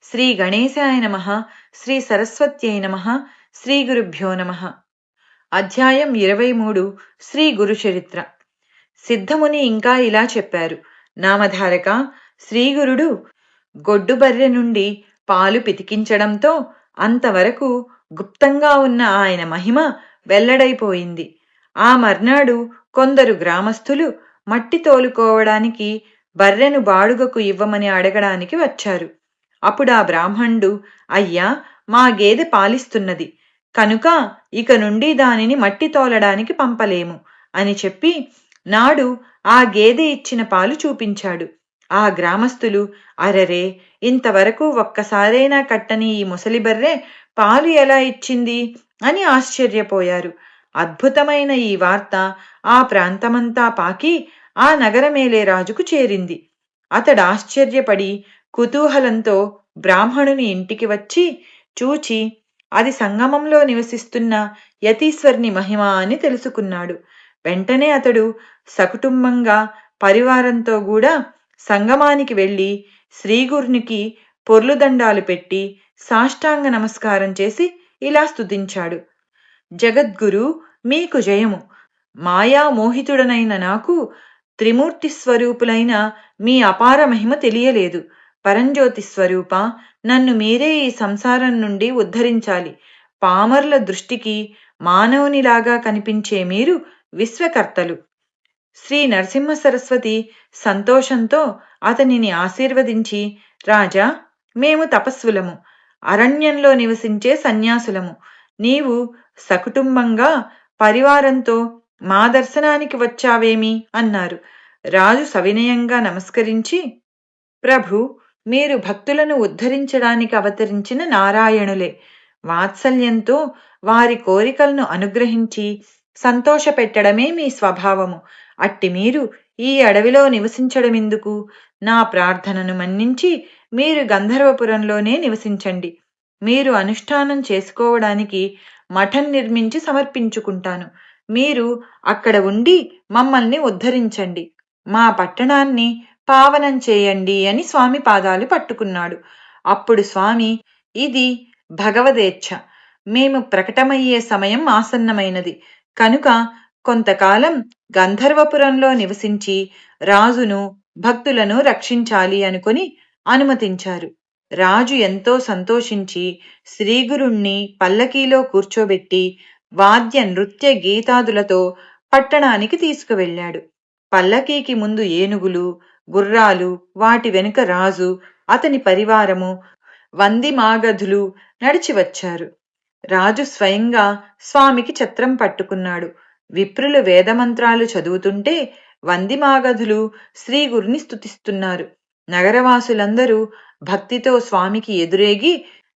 శ్రీ గణేశాయ నమః. శ్రీ సరస్వత్యై నమః. శ్రీ గురుభ్యో నమః. అధ్యాయం 23. శ్రీ గురుచరిత్ర. సిద్ధముని ఇంకా ఇలా చెప్పారు. నామధారక, శ్రీగురుడు గొడ్డుబర్రె నుండి పాలు పితికించడంతో అంతవరకు గుప్తంగా ఉన్న ఆయన మహిమ వెల్లడైపోయింది. ఆ మర్నాడు కొందరు గ్రామస్థులు మట్టి తోలుకోవడానికి బర్రెను బాడుగకు ఇవ్వమని అడగడానికి వచ్చారు. అప్పుడా బ్రాహ్మణుడు, అయ్యా, మా గేదె పాలిస్తున్నది కనుక ఇక నుండి దానిని మట్టి తోలడానికి పంపలేము అని చెప్పి నాడు ఆ గేదె ఇచ్చిన పాలు చూపించాడు. ఆ గ్రామస్థులు, అరరే, ఇంతవరకు ఒక్కసారైనా కట్టని ఈ ముసలిబర్రె పాలు ఎలా ఇచ్చింది అని ఆశ్చర్యపోయారు. అద్భుతమైన ఈ వార్త ఆ ప్రాంతమంతా పాకి ఆ నగరమేలే రాజుకు చేరింది. అతడాశ్చర్యపడి కుతూహలంతో బ్రాహ్మణుని ఇంటికి వచ్చి చూచి అది సంగమంలో నివసిస్తున్న యతీశ్వరుని మహిమ అని తెలుసుకున్నాడు. వెంటనే అతడు సకుటుంబంగా పరివారంతో కూడా సంగమానికి వెళ్ళి శ్రీగురునికి పొర్లుదండాలు పెట్టి సాష్టాంగ నమస్కారం చేసి ఇలా స్తుతించాడు. జగద్గురు, మీకు జయము. మాయామోహితుడనైన నాకు త్రిమూర్తి స్వరూపులైన మీ అపార మహిమ తెలియలేదు. పరంజ్యోతి స్వరూప, నన్ను మీరే ఈ సంసారం నుండి ఉద్ధరించాలి. పామర్ల దృష్టికి మానవునిలాగా కనిపించే మీరు విశ్వకర్తలు. శ్రీ నరసింహ సరస్వతి సంతోషంతో అతనిని ఆశీర్వదించి, రాజా, మేము తపస్సులము, అరణ్యంలో నివసించే సన్యాసులము. నీవు సకుటుంబంగా పరివారంతో మా దర్శనానికి వచ్చావేమి అన్నారు. రాజు సవినయంగా నమస్కరించి, ప్రభు, మీరు భక్తులను ఉద్ధరించడానికి అవతరించిన నారాయణులే. వాత్సల్యంతో వారి కోరికలను అనుగ్రహించి సంతోషపెట్టడమే మీ స్వభావము. అట్టి మీరు ఈ అడవిలో నివసించడమెందుకు? నా ప్రార్థనను మన్నించి మీరు గంధర్వపురంలోనే నివసించండి. మీరు అనుష్ఠానం చేసుకోవడానికి మఠం నిర్మించి సమర్పించుకుంటాను. మీరు అక్కడ ఉండి మమ్మల్ని ఉద్ధరించండి, మా పట్టణాన్ని పావనం చేయండి అని స్వామి పాదాలు పట్టుకున్నాడు. అప్పుడు స్వామి, ఇది భగవదేచ్ఛ. మేము ప్రకటమయ్యే సమయం ఆసన్నమైనది కనుక కొంతకాలం గంధర్వపురంలో నివసించి రాజును భక్తులను రక్షించాలి అనుకుని అనుమతించారు. రాజు ఎంతో సంతోషించి శ్రీగురుణ్ణి పల్లకీలో కూర్చోబెట్టి వాద్య నృత్య గీతాదులతో పట్టణానికి తీసుకువెళ్ళాడు. పల్లకీకి ముందు ఏనుగులు, గుర్రాలు, వాటి వెనుక రాజు, అతని పరివారము, వందిమాగధులు నడిచి వచ్చారు. రాజు స్వయంగా స్వామికి ఛత్రం పట్టుకున్నాడు. విప్రులు వేదమంత్రాలు చదువుతుంటే వందిమాగధులు శ్రీగురుని స్తుతిస్తున్నారు. నగరవాసులందరూ భక్తితో స్వామికి ఎదురేగి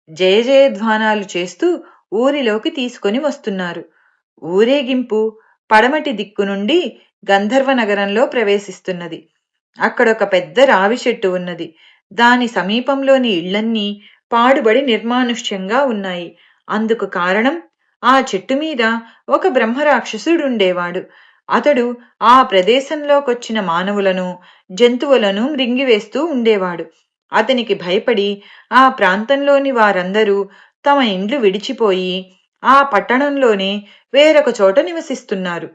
జయ జయధ్వానాలు చేస్తూ ఊరిలోకి తీసుకొని వస్తున్నారు. ఊరేగింపు పడమటి దిక్కు నుండి గంధర్వ నగరంలో ప్రవేశిస్తున్నది. అక్కడొక పెద్ద రావి చెట్టు ఉన్నది. దాని సమీపంలోని ఇళ్లన్నీ పాడుబడి నిర్మానుష్యంగా ఉన్నాయి. అందుకు కారణం, ఆ చెట్టు మీద ఒక బ్రహ్మరాక్షసుడుండేవాడు. అతడు ఆ ప్రదేశంలోకొచ్చిన మానవులను, జంతువులను మృంగివేస్తూ ఉండేవాడు. అతనికి భయపడి ఆ ప్రాంతంలోని వారందరూ తమ ఇండ్లు విడిచిపోయి ఆ పట్టణంలోనే వేరొక చోట నివసిస్తున్నారు.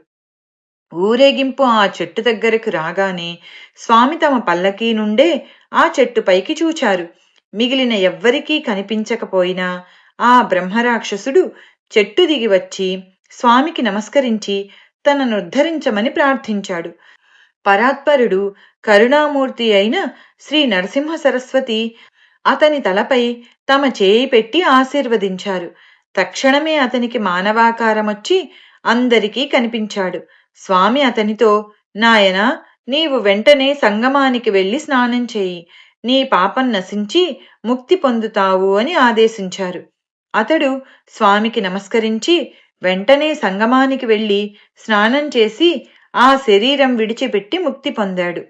ఊరేగింపు ఆ చెట్టు దగ్గరకు రాగానే స్వామి తమ పల్లకీ నుండే ఆ చెట్టుపైకి చూచారు. మిగిలిన ఎవ్వరికీ కనిపించకపోయినా ఆ బ్రహ్మరాక్షసుడు చెట్టు దిగి వచ్చి స్వామికి నమస్కరించి తననుద్ధరించమని ప్రార్థించాడు. పరాత్పరుడు, కరుణామూర్తి అయిన శ్రీ నరసింహ సరస్వతి అతని తలపై తమ చేయి పెట్టి ఆశీర్వదించారు. తక్షణమే అతనికి మానవాకారమొచ్చి అందరికీ కనిపించాడు. స్వామి అతనితో, నాయనా, నీవు వెంటనే సంగమానికి వెళ్లి స్నానం చేయి, నీ పాపం నశించి ముక్తి పొందుతావు అని ఆదేశించారు. అతడు స్వామికి నమస్కరించి వెంటనే సంగమానికి వెళ్లి స్నానం చేసి ఆ శరీరం విడిచిపెట్టి ముక్తి పొందాడు.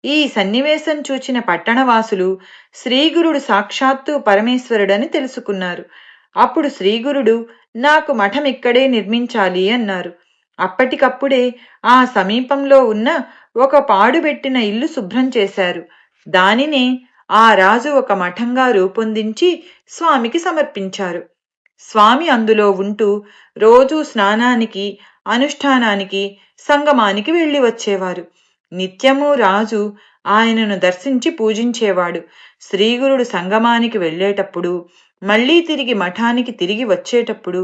ఈ సన్నివేశం చూచిన పట్టణవాసులు శ్రీగురుడు సాక్షాత్తు పరమేశ్వరుడని తెలుసుకున్నారు. అప్పుడు శ్రీగురుడు, నాకు మఠం ఇక్కడే నిర్మించాలి అన్నారు. అప్పటికప్పుడే ఆ సమీపంలో ఉన్న ఒక పాడుబెట్టిన ఇల్లు శుభ్రం చేశారు. దానినే ఆ రాజు ఒక మఠంగా రూపొందించి స్వామికి సమర్పించారు. స్వామి అందులో ఉంటూ రోజూ స్నానానికి, అనుష్ఠానానికి, సంగమానికి వెళ్ళి వచ్చేవారు. నిత్యము రాజు ఆయనను దర్శించి పూజించేవాడు. శ్రీగురుడు సంగమానికి వెళ్ళేటప్పుడు, మళ్లీ తిరిగి మఠానికి తిరిగి వచ్చేటప్పుడు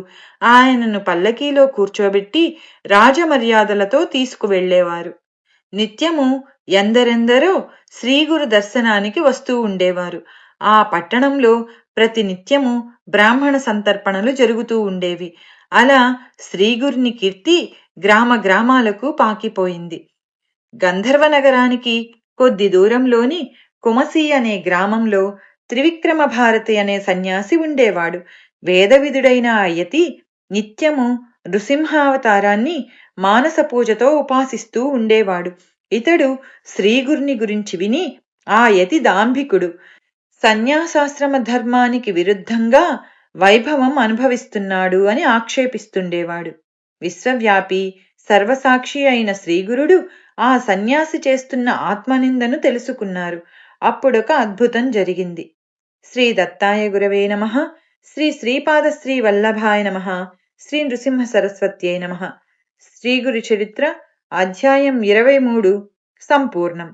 ఆయనను పల్లకీలో కూర్చోబెట్టి రాజమర్యాదలతో తీసుకువెళ్లేవారు. నిత్యము ఎందరెందరో శ్రీగురు దర్శనానికి వస్తూ ఉండేవారు. ఆ పట్టణంలో ప్రతి నిత్యము బ్రాహ్మణ సంతర్పణలు జరుగుతూ ఉండేవి. అలా శ్రీగురుని కీర్తి గ్రామ గ్రామాలకు పాకిపోయింది. గంధర్వ నగరానికి కొద్ది దూరంలోని కుమసి అనే గ్రామంలో త్రివిక్రమ భారతి అనే సన్యాసి ఉండేవాడు. వేదవిధుడైన ఆ యతి నిత్యము నృసింహావతారాన్ని మానస పూజతో ఉపాసిస్తూ ఉండేవాడు. ఇతడు శ్రీగురుని గురించి విని ఆ యతి దాంభికుడు, సన్యాసాశ్రమ ధర్మానికి విరుద్ధంగా వైభవం అనుభవిస్తున్నాడు అని ఆక్షేపిస్తుండేవాడు. విశ్వవ్యాపి సర్వసాక్షి అయిన శ్రీగురుడు ఆ సన్యాసి చేస్తున్న ఆత్మనిందను తెలుసుకున్నారు. అప్పుడొక అద్భుతం జరిగింది. శ్రీ దత్తాయ గురవే నమః. శ్రీ శ్రీపాద శ్రీ వల్లభాయ నమః. శ్రీ నృసింహ సరస్వత్యై నమః. శ్రీ గురు చరిత్ర అధ్యాయం 23 సంపూర్ణం.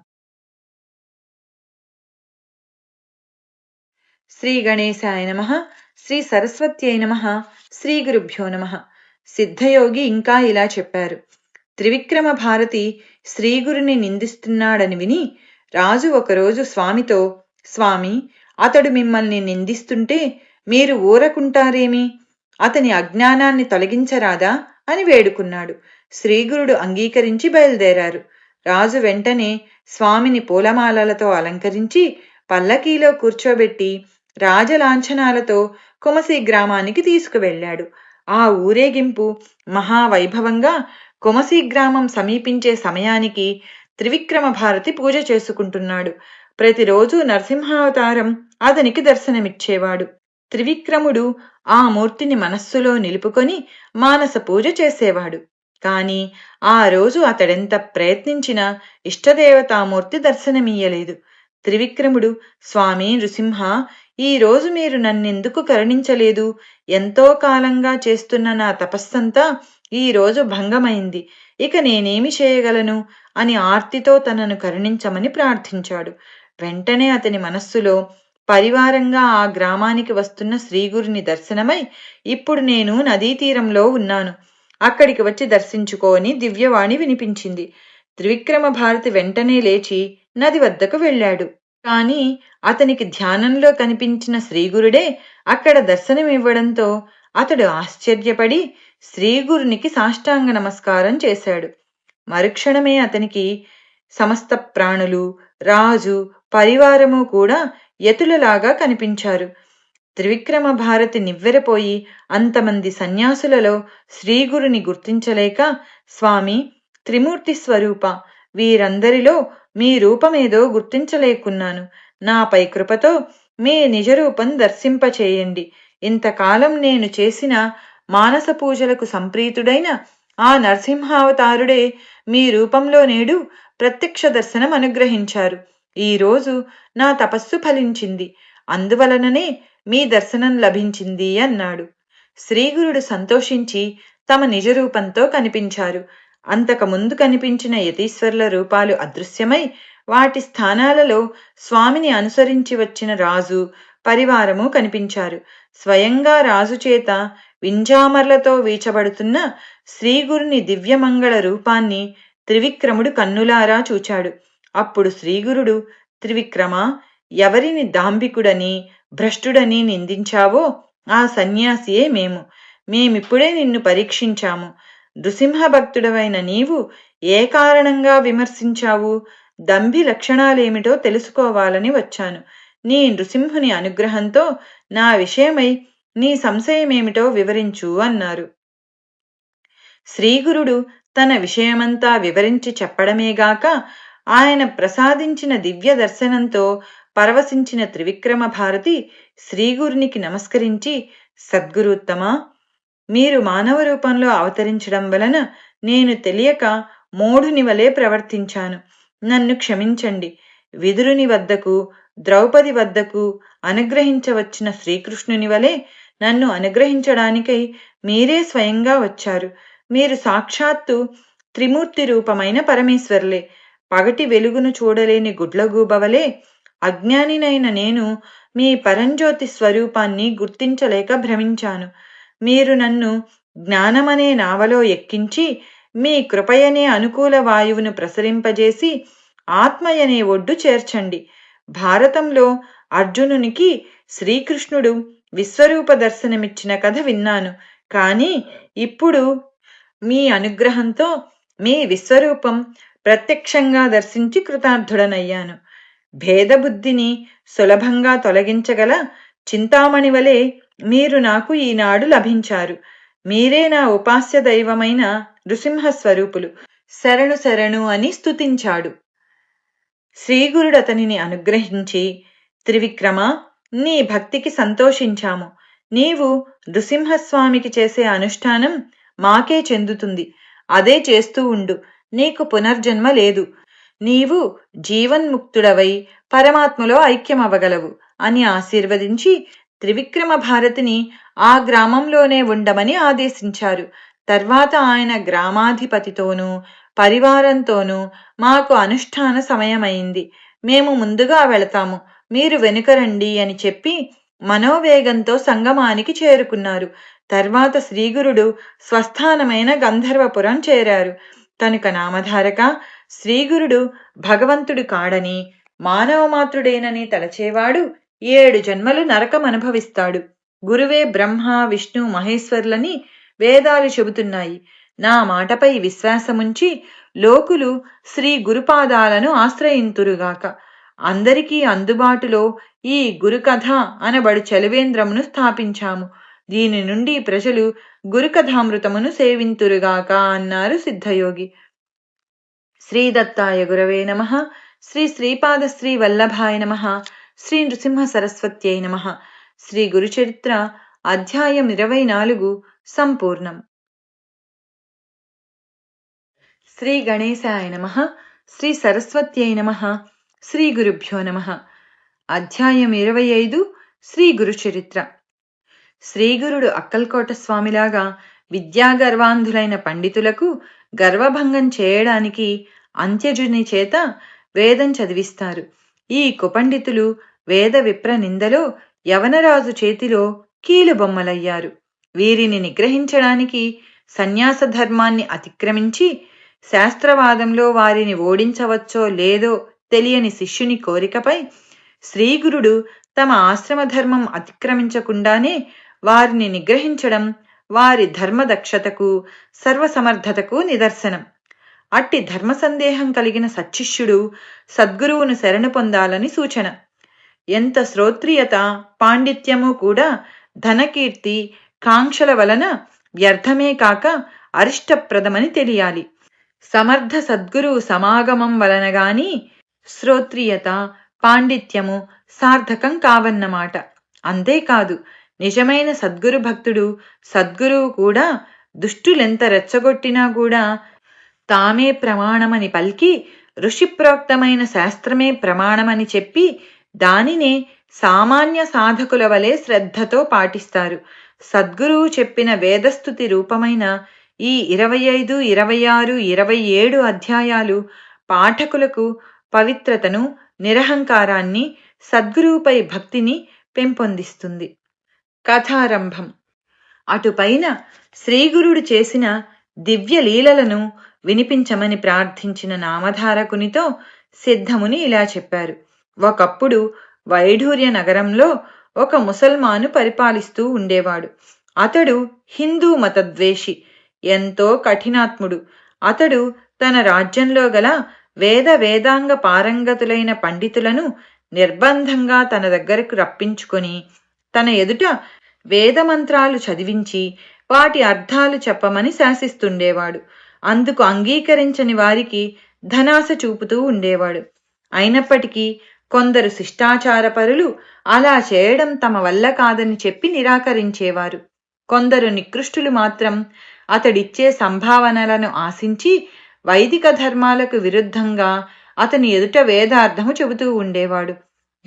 శ్రీ గణేశాయ నమః. శ్రీ సరస్వత్యై నమః. శ్రీ గురుభ్యో నమః. సిద్ధయోగి ఇంకా ఇలా చెప్పారు. త్రివిక్రమ భారతి శ్రీగురుని నిందిస్తున్నాడని విని రాజు ఒకరోజు స్వామితో, స్వామి, అతడు మిమ్మల్ని నిందిస్తుంటే మీరు ఊరకుంటారేమి? అతని అజ్ఞానాన్ని తొలగించరాదా అని వేడుకున్నాడు. శ్రీగురుడు అంగీకరించి బయలుదేరారు. రాజు వెంటనే స్వామిని పూలమాలలతో అలంకరించి పల్లకీలో కూర్చోబెట్టి రాజలాంఛనాలతో కుమసి గ్రామానికి తీసుకువెళ్ళాడు. ఆ ఊరేగింపు మహావైభవంగా కుమసి గ్రామం సమీపించే సమయానికి త్రివిక్రమ భారతి పూజ చేసుకుంటున్నాడు. ప్రతిరోజు నరసింహావతారం అతనికి దర్శనమిచ్చేవాడు. త్రివిక్రముడు ఆ మూర్తిని మనస్సులో నిలుపుకొని మానస పూజ చేసేవాడు. కాని ఆ రోజు అతడెంత ప్రయత్నించినా ఇష్టదేవతామూర్తి దర్శనమియ్యలేదు. త్రివిక్రముడు, స్వామి నృసింహ, ఈ రోజు మీరు నన్నెందుకు కరుణించలేదు? ఎంతో కాలంగా చేస్తున్న నా తపస్సంతా ఈ రోజు భంగమైంది. ఇక నేనేమి చేయగలను అని ఆర్తితో తనను కరుణించమని ప్రార్థించాడు. వెంటనే అతని మనస్సులో పరివారంగా ఆ గ్రామానికి వస్తున్న శ్రీగురుని దర్శనమై, ఇప్పుడు నేను నదీ తీరంలో ఉన్నాను, అక్కడికి వచ్చి దర్శించుకో అని దివ్యవాణి వినిపించింది. త్రివిక్రమ భారతి వెంటనే లేచి నది వద్దకు వెళ్ళాడు. కాని అతనికి ధ్యానంలో కనిపించిన శ్రీగురుడే అక్కడ దర్శనమివ్వడంతో అతడు ఆశ్చర్యపడి శ్రీగురునికి సాష్టాంగ నమస్కారం చేశాడు. మరుక్షణమే అతనికి సమస్త ప్రాణులు, రాజు, పరివారము కూడా యతులలాగా కనిపించారు. త్రివిక్రమ భారతి నివ్వెరపోయి అంతమంది సన్యాసులలో శ్రీగురుని గుర్తించలేక, స్వామి, త్రిమూర్తి స్వరూప, వీరందరిలో మీ రూపమేదో గుర్తించలేకున్నాను. నాపై కృపతో మీ నిజరూపం దర్శింపచేయండి. ఇంతకాలం నేను చేసిన మానస పూజలకు సంప్రీతుడైన ఆ నరసింహావతారుడే మీ రూపంలో నేడు ప్రత్యక్ష దర్శనం అనుగ్రహించారు. ఈరోజు నా తపస్సు ఫలించింది, అందువలననే మీ దర్శనం లభించింది అన్నాడు. శ్రీగురుడు సంతోషించి తమ నిజరూపంతో కనిపించారు. అంతకుముందు కనిపించిన యతీశ్వరుల రూపాలు అదృశ్యమై వాటి స్థానాలలో స్వామిని అనుసరించి వచ్చిన రాజు, పరివారము కనిపించారు. స్వయంగా రాజు చేత వింజామర్లతో వీచబడుతున్న శ్రీగురుని దివ్యమంగళ రూపాన్ని త్రివిక్రముడు కన్నులారా చూచాడు. అప్పుడు శ్రీగురుడు, త్రివిక్రమ, ఎవరిని దాంభికుడని, భ్రష్టుడని నిందించావో ఆ సన్యాసియే మేమిప్పుడే నిన్ను పరీక్షించాము. నృసింహ భక్తుడవైన నీవు ఏ కారణంగా విమర్శించావు? దంభి లక్షణాలేమిటో తెలుసుకోవాలని వచ్చాను. నీ నృసింహుని అనుగ్రహంతో నా విషయమై నీ సంశయమేమిటో వివరించు అన్నారు. శ్రీగురుడు తన విషయమంతా వివరించి చెప్పడమేగాక ఆయన ప్రసాదించిన దివ్య దర్శనంతో పరవశించిన త్రివిక్రమ భారతి శ్రీగురునికి నమస్కరించి, సద్గురుత్తమా, మీరు మానవ రూపంలో అవతరించడం వలన నేను తెలియక మూఢుని వలె ప్రవర్తించాను. నన్ను క్షమించండి. విదురుని వద్దకు ద్రౌపది వద్దకు అనుగ్రహించవచ్చిన శ్రీకృష్ణుని వలె నన్ను అనుగ్రహించడానికై మీరే స్వయంగా వచ్చారు. మీరు సాక్షాత్తు త్రిమూర్తి రూపమైన పరమేశ్వరులే. పగటి వెలుగును చూడలేని గుడ్లగూబవలే అజ్ఞానినైన నేను మీ పరంజ్యోతి స్వరూపాన్ని గుర్తించలేక భ్రమించాను. మీరు నన్ను జ్ఞానమనే నావలో ఎక్కించి మీ కృపయనే అనుకూల వాయువును ప్రసరింపజేసి ఆత్మయనే ఒడ్డు చేర్చండి. భారతంలో అర్జునునికి శ్రీకృష్ణుడు విశ్వరూప దర్శనమిచ్చిన కథ విన్నాను. కానీ ఇప్పుడు మీ అనుగ్రహంతో మీ విశ్వరూపం ప్రత్యక్షంగా దర్శించి కృతార్థుడనయ్యాను. భేదబుద్ధిని సులభంగా తొలగించగల చింతామణి వలె మీరు నాకు ఈనాడు లభించారు. మీరే నా ఉపాస్య దైవమైన నృసింహస్వరూపులు. శరణు శరణు అని స్తుతించాడు. శ్రీగురుడు అతనిని అనుగ్రహించి, త్రివిక్రమ, నీ భక్తికి సంతోషించాము. నీవు నృసింహస్వామికి చేసే అనుష్ఠానం మాకే చెందుతుంది. అదే చేస్తూ ఉండు. నీకు పునర్జన్మ లేదు. నీవు జీవన్ముక్తుడవై పరమాత్మలో ఐక్యమవ్వగలవు అని ఆశీర్వదించి త్రివిక్రమ భారతిని ఆ గ్రామంలోనే ఉండమని ఆదేశించారు. తర్వాత ఆయన గ్రామాధిపతితోనూ పరివారంతోనూ మాకు అనుష్ఠాన సమయమైంది. మేము ముందుగా వెళతాము, మీరు వెనుకరండి అని చెప్పి మనోవేగంతో సంగమానికి చేరుకున్నారు. తర్వాత శ్రీగురుడు స్వస్థానమైన గంధర్వపురం చేరారు. కనుక నామధారక, శ్రీగురుడు భగవంతుడు కాడని, మానవమాత్రుడేనని తలచేవాడు 7 జన్మలు నరకం అనుభవిస్తాడు. గురువే బ్రహ్మ విష్ణు మహేశ్వర్లని వేదాలు చెబుతున్నాయి. నా మాటపై విశ్వాసముంచి లోకులు శ్రీ గురుపాదాలను ఆశ్రయింతురుగాక. అందరికీ అందుబాటులో ఈ గురుకథ అనబడు చలివేంద్రమును స్థాపించాము. దీని నుండి ప్రజలు గురుకథామృతమును సేవింతురుగాక అన్నారు సిద్ధయోగి. శ్రీదత్తాయ గురవే నమః. శ్రీ శ్రీపాద శ్రీ వల్లభాయ నమః. శ్రీ నృసింహ సరస్వత్యై నమః. శ్రీ గురుచరిత్ర అధ్యాయం 24 సంపూర్ణం. శ్రీ గణేశాయ నమః. శ్రీ సరస్వత్యై నమః. శ్రీ గురుభ్యో నమః. అధ్యాయం 25 శ్రీ గురుచరిత్ర. శ్రీగురుడు అక్కల్కోట స్వామిలాగా విద్యాగర్వాంధులైన పండితులకు గర్వభంగం చేయడానికి అంత్యజుని చేత వేదం చదివిస్తారు. ఈ కుపండితులు వేద విప్ర నిందలో యవనరాజు చేతిలో కీలుబొమ్మలయ్యారు. వీరిని నిగ్రహించడానికి సన్యాస ధర్మాన్ని అతిక్రమించి శాస్త్రవాదంలో వారిని ఓడించవచ్చో లేదో తెలియని శిష్యుని కోరికపై శ్రీగురుడు తమ ఆశ్రమధర్మం అతిక్రమించకుండానే వారిని నిగ్రహించడం వారి ధర్మదక్షతకు సర్వసమర్థతకు నిదర్శనం. అట్టి ధర్మ సందేహం కలిగిన సచ్చిష్యుడు సద్గురువును శరణు పొందాలని సూచన. ఎంత శ్రోత్రియత పాండిత్యము కూడా ధనకీర్తి కాంక్షల వలన వ్యర్థమే కాక అరిష్టప్రదమని తెలియాలి. సమర్థ సద్గురువు సమాగమం వలన గాని శ్రోత్రియత పాండిత్యము సార్థకం కావన్నమాట. అంతేకాదు, నిజమైన సద్గురు భక్తుడు సద్గురువు కూడా దుష్టులెంత రెచ్చగొట్టినా కూడా తామే ప్రమాణమని పలికి ఋషిప్రోక్తమైన శాస్త్రమే ప్రమాణమని చెప్పి దానినే సామాన్య సాధకుల వలె శ్రద్ధతో పాటిస్తారు. సద్గురువు చెప్పిన వేదస్థుతి రూపమైన ఈ 25, 26, 27 అధ్యాయాలు పాఠకులకు పవిత్రతను, నిరహంకారాన్ని, సద్గురువుపై భక్తిని పెంపొందిస్తుంది. కథారంభం. అటుపైన శ్రీగురుడు చేసిన దివ్య లీలలను వినిపించమని ప్రార్థించిన నామధారకునితో సిద్ధముని ఇలా చెప్పారు. ఒకప్పుడు వైఢూర్య నగరంలో ఒక ముసల్మాను పరిపాలిస్తూ ఉండేవాడు. అతడు హిందూ మతద్వేషి, ఎంతో కఠినాత్ముడు. అతడు తన రాజ్యంలో గల వేదాంగ పారంగతులైన పండితులను నిర్బంధంగా తన దగ్గరకు రప్పించుకొని తన ఎదుట వేదమంత్రాలు చదివించి వాటి అర్థాలు చెప్పమని శాసిస్తుండేవాడు. అందుకు అంగీకరించని వారికి ధనాశ చూపుతూ ఉండేవాడు. అయినప్పటికీ కొందరు శిష్టాచారపరులు అలా చేయడం తమ వల్ల కాదని చెప్పి నిరాకరించేవారు. కొందరు నికృష్టులు మాత్రం అతడిచ్చే సంభావనలను ఆశించి వైదిక ధర్మాలకు విరుద్ధంగా అతని ఎదుట వేదార్థము చెబుతూ ఉండేవాడు.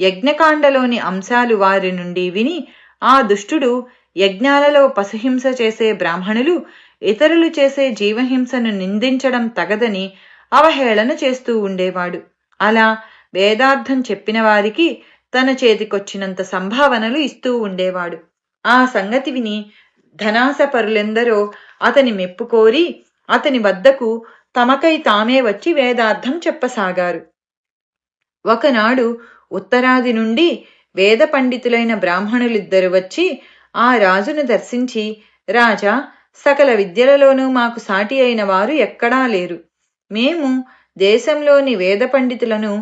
యజ్ఞకాండలోని అంశాలు వారి నుండి విని ఆ దుష్టుడు యజ్ఞాలలో పశుహింస చేసే బ్రాహ్మణులు ఇతరులు చేసే జీవహింసను నిందించడం తగదని అవహేళన చేస్తూ ఉండేవాడు. అలా వేదార్థం చెప్పిన వారికి తన చేతికొచ్చినంత సంభావనలు ఇస్తూ ఉండేవాడు. ఆ సంగతి విని ధనాసపరులెందరో అతని మెప్పుకోరి అతని వద్దకు తమకై తామే వచ్చి వేదార్థం చెప్పసాగారు. ఒకనాడు ఉత్తరాది నుండి వేద పండితులైన బ్రాహ్మణులిద్దరు వచ్చి ఆ రాజును దర్శించి, రాజా, సకల విద్యలలోనూ మాకు సాటి అయిన వారు ఎక్కడా లేరు. మేము దేశంలోని వేద పండితులను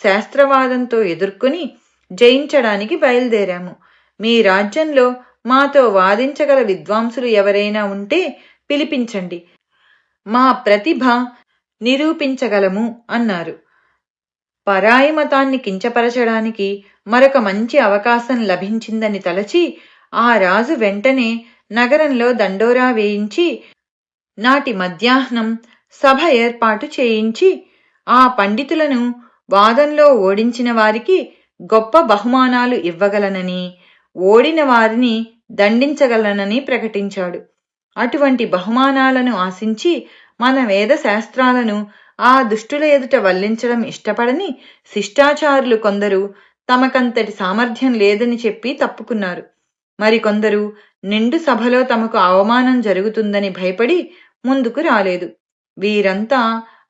శాస్త్రవాదంతో ఎదుర్కొని జయించడానికి బయలుదేరాము. మీ రాజ్యంలో మాతో వాదించగల విద్వాంసులు ఎవరైనా ఉంటే పిలిపించండి, మా ప్రతిభ నిరూపించగలము అన్నారు. పరాయి మతాన్ని కించపరచడానికి మరొక మంచి అవకాశం లభించిందని తలచి ఆ రాజు వెంటనే నగరంలో దండోరా వేయించి నాటి మధ్యాహ్నం సభ ఏర్పాటు చేయించి ఆ పండితులను వాదంలో ఓడించిన వారికి గొప్ప బహుమానాలు ఇవ్వగలనని, ఓడిన వారిని దండించగలనని ప్రకటించాడు. అటువంటి బహుమానాలను ఆశించి మన వేద శాస్త్రాలను ఆ దుష్టుల ఎదుట వల్లించడం ఇష్టపడని శిష్టాచారులు కొందరు తమకంతటి సామర్థ్యం లేదని చెప్పి తప్పుకున్నారు. మరికొందరు నిండు సభలో తమకు అవమానం జరుగుతుందని భయపడి ముందుకు రాలేదు. వీరంతా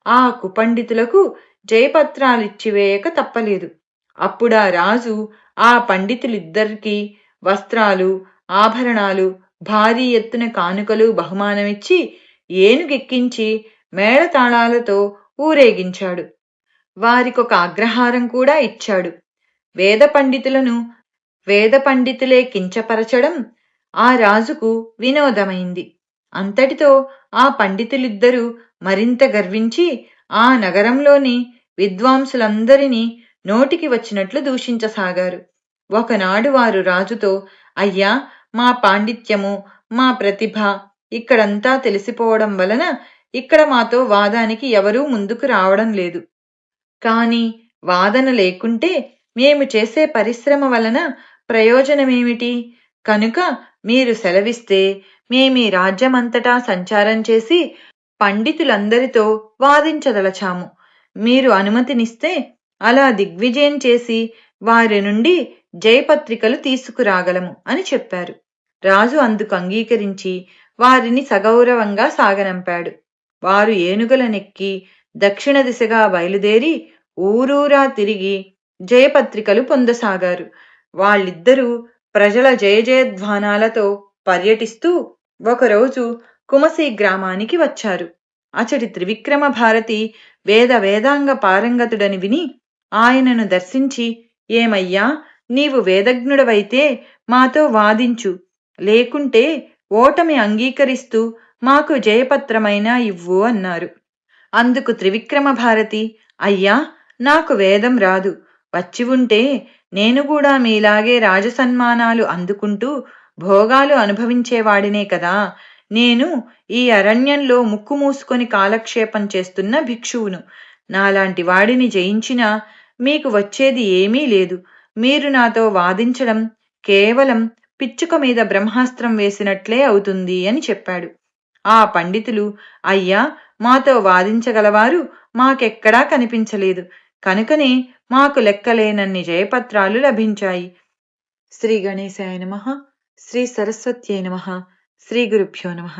ఆ కుపండితులకు జయపత్రాలిచ్చివేయక తప్పలేదు. అప్పుడా రాజు ఆ పండితులిద్దరికీ వస్త్రాలు, ఆభరణాలు, భారీ ఎత్తున కానుకలు బహుమానమిచ్చి ఏనుగెక్కించి మేళతాళాలతో ఊరేగించాడు. వారికొక అగ్రహారం కూడా ఇచ్చాడు. వేద పండితులే కించపరచడం ఆ రాజుకు వినోదమైంది. అంతటితో ఆ పండితులిద్దరూ మరింత గర్వించి ఆ నగరంలోని విద్వాంసులందరినీ నోటికి వచ్చినట్లు దూషించసాగారు. ఒకనాడు వారు రాజుతో, అయ్యా, మా పాండిత్యము, మా ప్రతిభ ఇక్కడంతా తెలిసిపోవడం వలన ఇక్కడ మాతో వాదానికి ఎవరూ ముందుకు రావడం లేదు. కాని వాదన లేకుంటే మేము చేసే పరిశ్రమ వలన ప్రయోజనమేమిటి? కనుక మీరు సెలవిస్తే మేమీ రాజ్యమంతటా సంచారం చేసి పండితులందరితో వాదించదలచాము. మీరు అనుమతినిస్తే అలా దిగ్విజయం చేసి వారి నుండి జయపత్రికలు తీసుకురాగలము అని చెప్పారు. రాజు అందుకు అంగీకరించి వారిని సగౌరవంగా సాగనంపాడు. వారు ఏనుగులనెక్కి దక్షిణ దిశగా బయలుదేరి ఊరూరా తిరిగి జయపత్రికలు పొందసాగారు. వాళ్ళిద్దరూ ప్రజల జయజయధ్వానాలతో పర్యటిస్తూ ఒకరోజు కుమసి గ్రామానికి వచ్చారు. అచటి త్రివిక్రమ భారతి వేదాంగ పారంగతుడని విని ఆయనను దర్శించి, ఏమయ్యా, నీవు వేదజ్ఞుడవైతే మాతో వాదించు, లేకుంటే ఓటమి అంగీకరిస్తూ మాకు జయపత్రమైనా ఇవ్వు అన్నారు. అందుకు త్రివిక్రమ భారతి, అయ్యా, నాకు వేదం రాదు. వచ్చి ఉంటే నేను కూడా మీలాగే రాజసన్మానాలు అందుకుంటూ భోగాలు అనుభవించేవాడినే కదా. నేను ఈ అరణ్యంలో ముక్కు మూసుకొని కాలక్షేపం చేస్తున్న భిక్షువును. నాలాంటి వాడిని జయించినా మీకు వచ్చేది ఏమీ లేదు. మీరు నాతో వాదించడం కేవలం పిచ్చుక మీద బ్రహ్మాస్త్రం వేసినట్లే అవుతుంది అని చెప్పాడు. ఆ పండితులు, అయ్యా, మాతో వాదించగలవారు మాకెక్కడా కనిపించలేదు. కనుకనే మాకు లెక్కలేనన్ని జయపత్రాలు లభించాయి. శ్రీ గణేశాయ నమః. శ్రీ సరస్వత్యై నమః. శ్రీ గురుభ్యో నమః.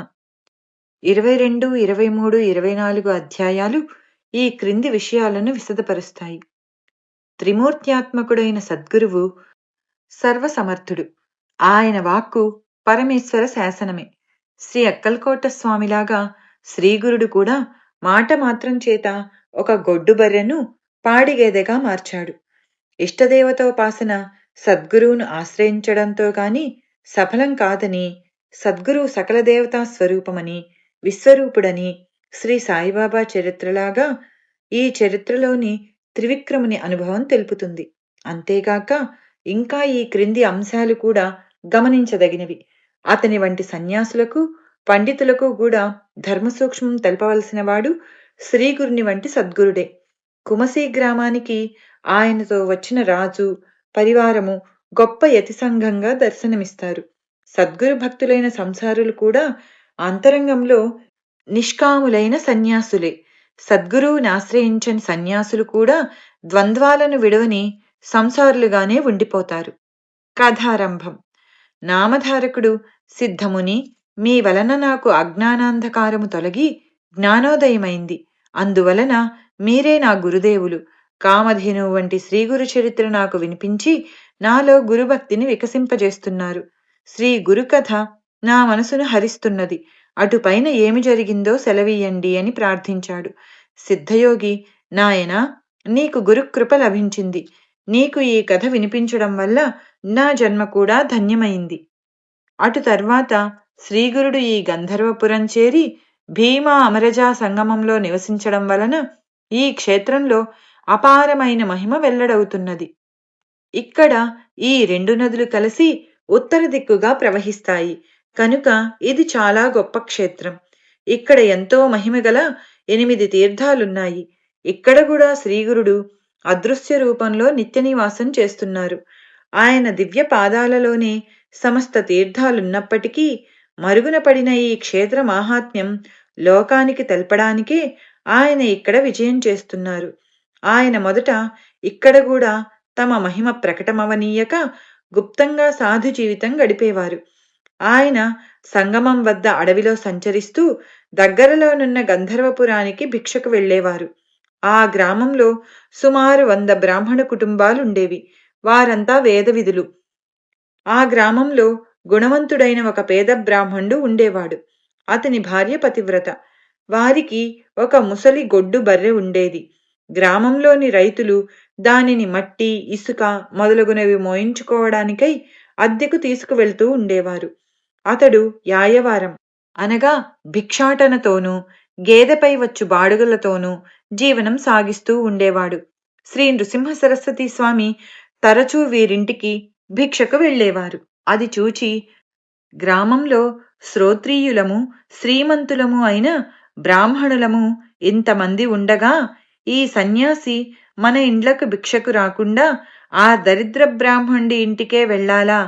22, 23, 24 అధ్యాయాలు ఈ క్రింది విషయాలను విశదపరుస్తాయి. త్రిమూర్త్యాత్మకుడైన సద్గురువు సర్వసమర్థుడు. ఆయన వాక్కు పరమేశ్వర శాసనమే. శ్రీ అక్కల్కోట స్వామిలాగా శ్రీగురుడు కూడా మాట మాత్రం చేత ఒక గొడ్డు బర్రెను పాడిగేదెగా మార్చాడు. ఇష్టదేవతోపాసన సద్గురువును ఆశ్రయించడంతో కాని సఫలం కాదని, సద్గురువు సకల దేవతా స్వరూపమని, విశ్వరూపుడని శ్రీ సాయిబాబా చరిత్రలాగా ఈ చరిత్రలోని త్రివిక్రముని అనుభవం తెలుపుతుంది. అంతేగాక ఇంకా ఈ క్రింది అంశాలు కూడా గమనించదగినవి. అతని వంటి సన్యాసులకు, పండితులకు కూడా ధర్మసూక్ష్మం తెలపవలసిన వాడు శ్రీగురుని వంటి సద్గురుడే. కుమసీ గ్రామానికి ఆయనతో వచ్చిన రాజు పరివారము గొప్ప యతి సంఘంగా దర్శనమిస్తారు. సద్గురు భక్తులైన సంసారులు కూడా అంతరంగంలో నిష్కాములైన సన్యాసులే. సద్గురువుని ఆశ్రయించని సన్యాసులు కూడా ద్వంద్వాలను విడవని సంసారులుగానే ఉండిపోతారు. కథారంభం. నామధారకుడు సిద్ధముని, మీ వలన నాకు అజ్ఞానాంధకారము తొలగి జ్ఞానోదయమైంది. అందువలన మీరే నా గురుదేవులు. కామధేనువు వంటి శ్రీగురు చరిత్ర నాకు వినిపించి నాలో గురుభక్తిని వికసింపజేస్తున్నారు. శ్రీ గురుకథ నా మనసును హరిస్తున్నది. అటుపైన ఏమి జరిగిందో సెలవీయండి అని ప్రార్థించాడు. సిద్ధయోగి, నాయనా, నీకు గురుకృప లభించింది. నీకు ఈ కథ వినిపించడం వల్ల నా జన్మ కూడా ధన్యమైంది. అటు తర్వాత శ్రీగురుడు ఈ గంధర్వపురం చేరి భీమా అమరజా సంగమంలో నివసించడం వలన ఈ క్షేత్రంలో అపారమైన మహిమ వెల్లడవుతున్నది. ఇక్కడ ఈ రెండు నదులు కలిసి ఉత్తర దిక్కుగా ప్రవహిస్తాయి కనుక ఇది చాలా గొప్ప క్షేత్రం. ఇక్కడ ఎంతో మహిమగల 8 తీర్థాలున్నాయి. ఇక్కడ కూడా శ్రీగురుడు అదృశ్య రూపంలో నిత్య నివాసం చేస్తున్నారు. ఆయన దివ్య పాదాలలోనే సమస్త తీర్థాలున్నప్పటికీ మరుగున పడిన ఈ క్షేత్ర మాహాత్మ్యం లోకానికి తెలపడానికే ఆయన ఇక్కడ విజయం చేస్తున్నారు. ఆయన మొదట ఇక్కడ కూడా తమ మహిమ ప్రకటమవనీయక గుప్తంగా సాధు జీవితం గడిపేవారు. ఆయన సంగమం వద్ద అడవిలో సంచరిస్తూ దగ్గరలోనున్న గంధర్వపురానికి భిక్షకు వెళ్లేవారు. ఆ గ్రామంలో సుమారు 100 బ్రాహ్మణ కుటుంబాలుండేవి. వారంతా వేదవిధులు. ఆ గ్రామంలో గుణవంతుడైన ఒక పేద బ్రాహ్మణుడు ఉండేవాడు. అతని భార్య పతివ్రత. వారికి ఒక ముసలి గొడ్డు బర్రె ఉండేది. గ్రామంలోని రైతులు దానిని మట్టి, ఇసుక మొదలగునవి మోయించుకోవడానికై అద్దెకు తీసుకువెళ్తూ ఉండేవారు. అతడు యాయవారం అనగా భిక్షాటనతోనూ గేదెపై వచ్చు బాడుగలతోనూ జీవనం సాగిస్తూ ఉండేవాడు. శ్రీ నృసింహ సరస్వతి స్వామి తరచూ వీరింటికి భిక్షకు వెళ్లేవారు. అది చూచి గ్రామంలో శ్రోత్రీయులము శ్రీమంతులము అయిన బ్రాహ్మణులము ఇంతమంది ఉండగా ఈ సన్యాసి మన ఇండ్లకు భిక్షకు రాకుండా ఆ దరిద్ర బ్రాహ్మణుడి ఇంటికే వెళ్లాలా